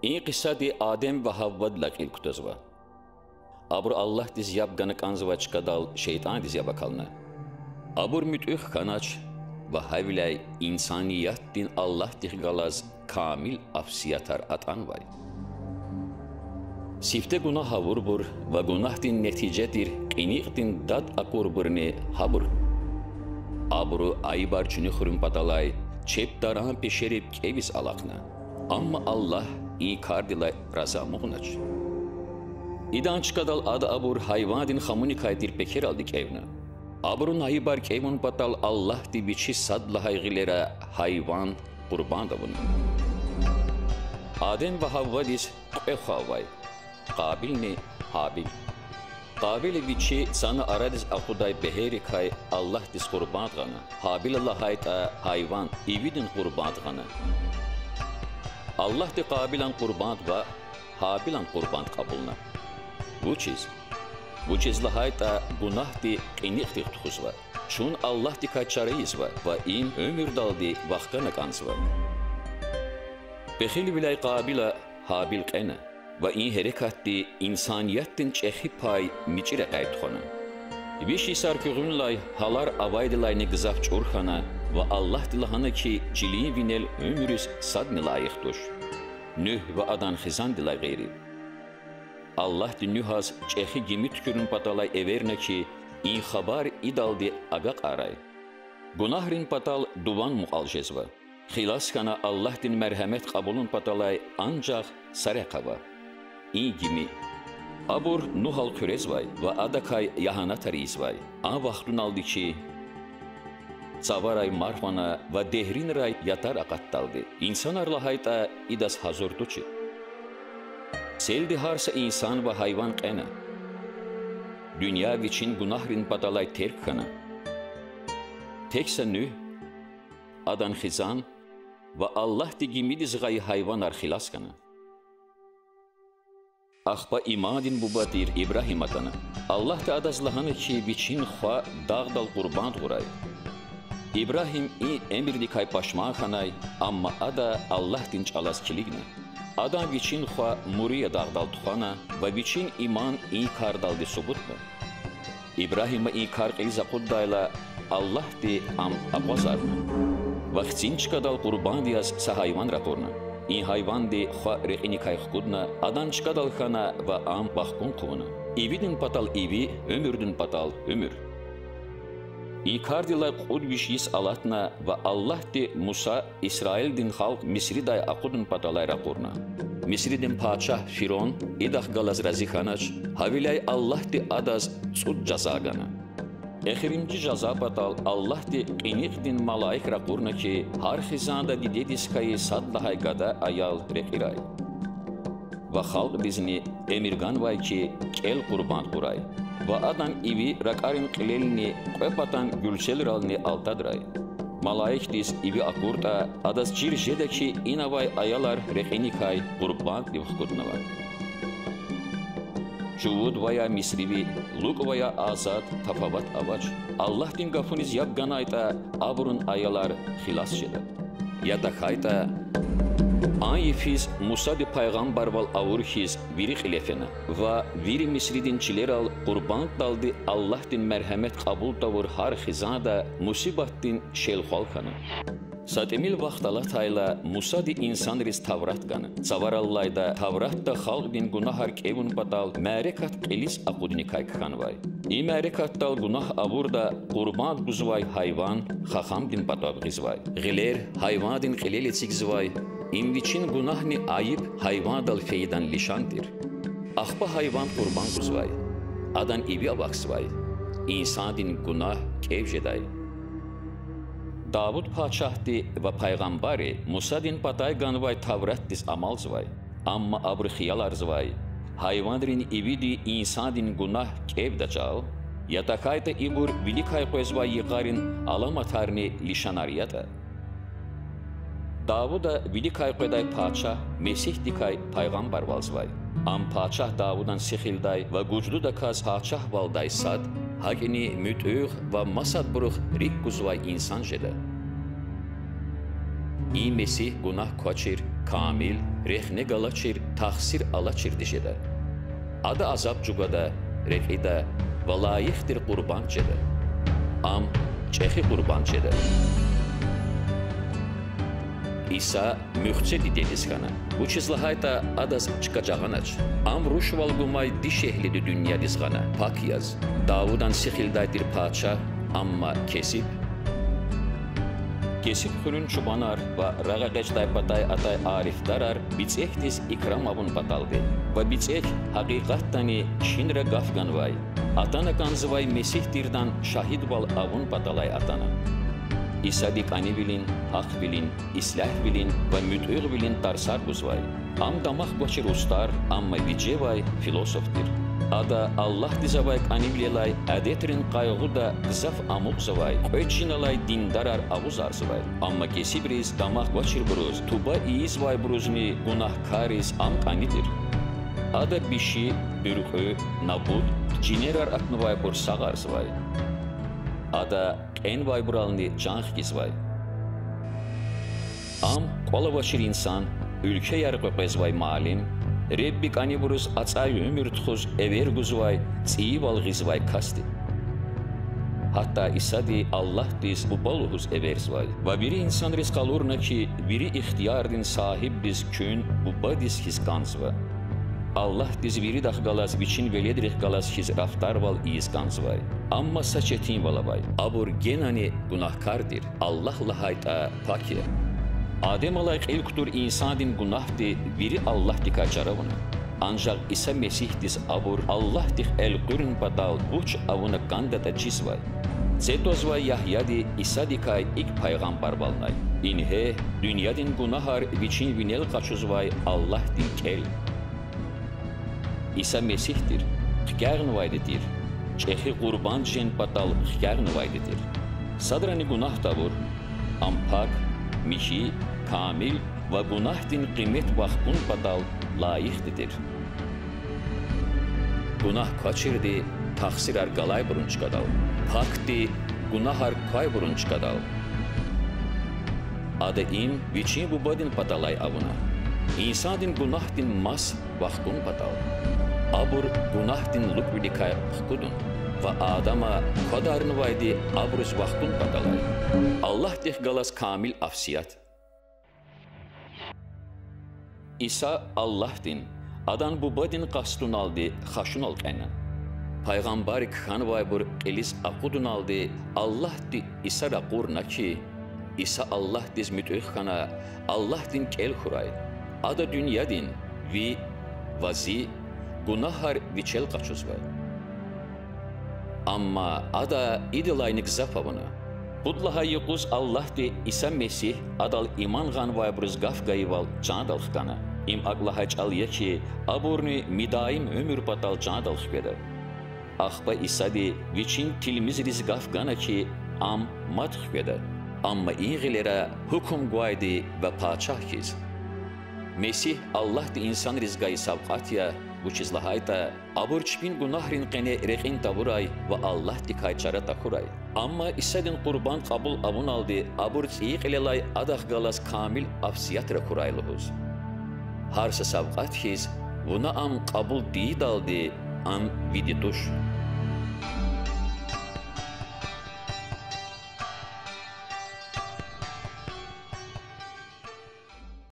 این قصه دی آدم و حوا دلقیل کتزوا. ابر الله دیز یاب گنکانزوا چکدال شیطان دیز یابا کلنا. ابر متوخ کناچ و حویلای انسانیت دین الله دیخ گلاز کامل افسیاتر اتان وای. Sifte günah havur bur ve günah din neticedir qiniq din dad akur burne habur. Abru aybar çünü xürüm patalay çep daran peşerip kevis alaqna. Amma Allah iyi kardilay raza muğnaç. İdan çıkadal adı abur hayvan din xamunikay dir peker aldık evna. Abrun aybar kevun patal Allah di biçi sadla haygilere hayvan kurban da bunu. Adem ve Havva diz Havvay. Qabil ne Habil. Qabil biçi sana aradiz akuday beheri kay Allah diz kurban gana. Habil Allah hayta hayvan ividin kurban gana. Allah de Qabilan kurban ve Habilan kurban kabulna. Bu çiz lahayta günah di qiniq di tuxuzva. Çun Allah di kaçarayız va ve im ömür daldi vaqtana kansva. Bexil bilay Qabila Habil qena. Ve in harekatdi insaniyetin çehi pay miçire qaytxona. Biş isar kürünlay halar avaydilay ne gızaf çurxana ve Allah dilahana ki cili vinel ömürüz sadni layıqduş. Nüh ve adan xizan dilay gayri. Allah di nühaz çehi gimi tükürün patalay everne ki in xabar idaldi agaq aray. Günahrin patal duvan muqalcezva. Xilas kana Allah din merhamet qabulun patalay ancaq sareqava. İyi gibi. Abur nuhal körez vay ve adakay yahana tariz vay. A vaxtun aldı ki Savaray marfana ve dehrin ray yatar aqattaldı. İnsanar lahayta idas hazırdı ki. Seldi harsa insan ve hayvan qena. Dünya için günahrin patalay terk kana. Tekse nüh, adan xizan ve Allah digimidiz gay hayvan arxilas kana. Axpa imadin bubadir İbrahim atana. Allah da adazlahanı ki biçin xwa dağdal qurban guray. İbrahim emirdi kay paşma xanay, amma ada Allah din çalas kiligna. Ada biçin xwa muriya dağdal tuxana ve biçin iman kardal di subutna. İbrahim'a kar qiliza quddayla Allah di am abazarna. Vaxtin çıkadal qurban diyaz sa hayvan raporna. این حیوان دی خواه رقینی کای خودنا آدان چکدال خانه و آم باخکون قونا. ایویدن پتال ایوی، ömürdün patal ömür. این کار دیلای خود بیشیس آلاتنا و الله دی موسى İsrail din halk Misri day akudun patalay raporna. Misri din paçah Firon idah galaz razikanaç havilay Allah di adaz sud cazagana. Exirimci jaza patal Allah di qiniq din malaik raqurna ki har xizanda di dedis kayı sadlahay gada ayal reqiray. Va xalq bizni emirgan vay ki kel qurban quray. Va adan ivi raqarin qilelni qepatan gülselralni altadray. Malaik dis ivi akurta adas cirjede ki inavay ayalar reqinikay qurban divxkudnava. Çuvud veya misrivi, luk veya azad, tafavat avaç. Allah din gafuniz yap ganayta, aburun ayalar xilas şeda. Ya da kayta, Ayfiz Musa di paygambar val avurhiz viri xilefena. Va viri misri din çileral qurban daldi Allah din merhamet qabul tavur har xizada musibat din şelxalxana. Satemil vaxtala tayla Musa di insan riz tavrat gana. Savarallayda tavratta xalq din günahar kevun patal mərekat qilis aqudini kaykxan vay. İ mərekat dal günah avurda qurban buzvay hayvan xaxam din patal gizvay. Giler hayvan din qilel etsigzvay. İmviçin günahni ayıp hayvan dal feydan lişandir. Axpa hayvan qurban buzvay. Adan ibi avaksvay. İnsan din günah kevjeday. Davud paçahdi ve paygambari Musa din patay ganvay tavrat dis amalzvay. Amma abr xiyal arzvay. Hayvanrin ividi insan din günah kevda çal. Yatakayta ibur vilikay qoyzvay yıqarin alamatarni lişanariyata. Davuda vilikay qoyday paçah Mesih dikay paygambar valzvay. Am paçah Davudan sixilday ve guclu da kaz paçah valday sad. Hagini mütüğ ve masad buruq rik guzvay insan jeda. İ Mesih günah koçir, kamil, rexne galaçir taxsir alaçir dişede. Adı azab cugada, reqida ve layıqdir qurban çede. Am çexi qurban çede. İsa müxçedi denizxana. Bu çizlahayta adas çıkacağınaç. Am ruşval gumay diş ehlidi dünya dizgana. Pak yaz. Davudan sixildaydir paça, amma kesip xürün çubanar ve rağaqeçday patay atay arif darar bitsehtiz ikram avun pataldi. Ve bitseh haqiqattani şinre gafgan vay. Atana kanzıvay mesihtirdan şahid val avun patalay atana. İsa dikani bilin, hak bilin, islah bilin ve müt'ür bilin tarsar buzvay. Am damak başır ustar, amma vicevay filosoftir. Ada Allah dizavay kaniblelay, adetrin qayğı da zaf amuk zavay, öçinalay dindarar avuz arzvay. Amma kesibriz damak başır buruz, tuba iyiz vay buruzmi günahkariz am kanidir. Ada bişi, ürhü, nabud, cinerar aknıvay bursa arzvay. Ada en vay buralını canx gizvay. Am kola başır insan, ülke yargı bezvay malim, Rebbik aniburuz atsay ömür txuz ever guzvay, tsiyi val gizvay kasti. Hatta isadi Allah diz bu baluhuz everzvay. Va biri insan rizqalurna ki, biri ihtiyardin sahib diz kün bu badis his kanzva. Allah diz biri dağ galas biçin veledrih galas his raftar val iyiz kanzvay. Amma saçetin valavay. Abur genani günahkardir. Allah lahayta pakir. Adem alayk ilktur insanın günahdı, biri Allah dikacaravını. Ancak İsa Mesih diz abur, Allah dik el-qürün badal buç avını ganda da cizvay. Zetozvay Yahyadi İsa dikay ilk paygambar balnay. İnhe, dünyadın günahar biçin vinel kaçuzvay Allah din kel. İsa Mesih'tir, xkâğın vaydidir. Çehi qurban jen badal xkâğın vaydidir. Sadrani günah tabur, ampak, mişi, kamil ve günahdin kıymet vakbun badal layıqdidir. Günah kaçırdı, taksir argalay burun çıkadal. Pakdi, günahar kay burun çıkadal. Adı in, viçin bu badin badalay avuna. İnsadin günahdin mas vakbun badal. Abur günahdin lukvidikay hukudun. Ve adama kadarını vaydi abruz vakbun badalay. Allah dih galas kamil afsiyat. İsa Allah din, adan bu badin qastun aldı, xaşun al kaynan. Peygamber khan vaybur elis akudun aldı, Allah di İsa raqurna ki, İsa Allah diz mütüh khana, Allah din kel xuray. Ada dünya din, vi, vazi, günahar viçel qaçuz var. Amma ada idilaynik zafavını. Budlaha yıquz Allah de İsa Mesih adal iman gan vaybruz gaf gayval canadal xkana. İm aglahaç alya ki aburni midaim ömür patal canadal xkveda. Axba İsa de viçin tilimiz rizgaf gana ki am mat xkveda. Amma iğilere hukum guaydi ve paçah kiz. Mesih Allah de insan rizgayı savqatya bu çizlahayta abur çpin günahrin qene reqin taburay ve Allah dikayçara takuray. Amma İsa'dın qurban qabul avun aldı, abur tsiyiqilelay adaq galas kamil afsiyatra kuraylıhuz. Harsa savqat hiz, buna am qabul değil aldı, am vidituş.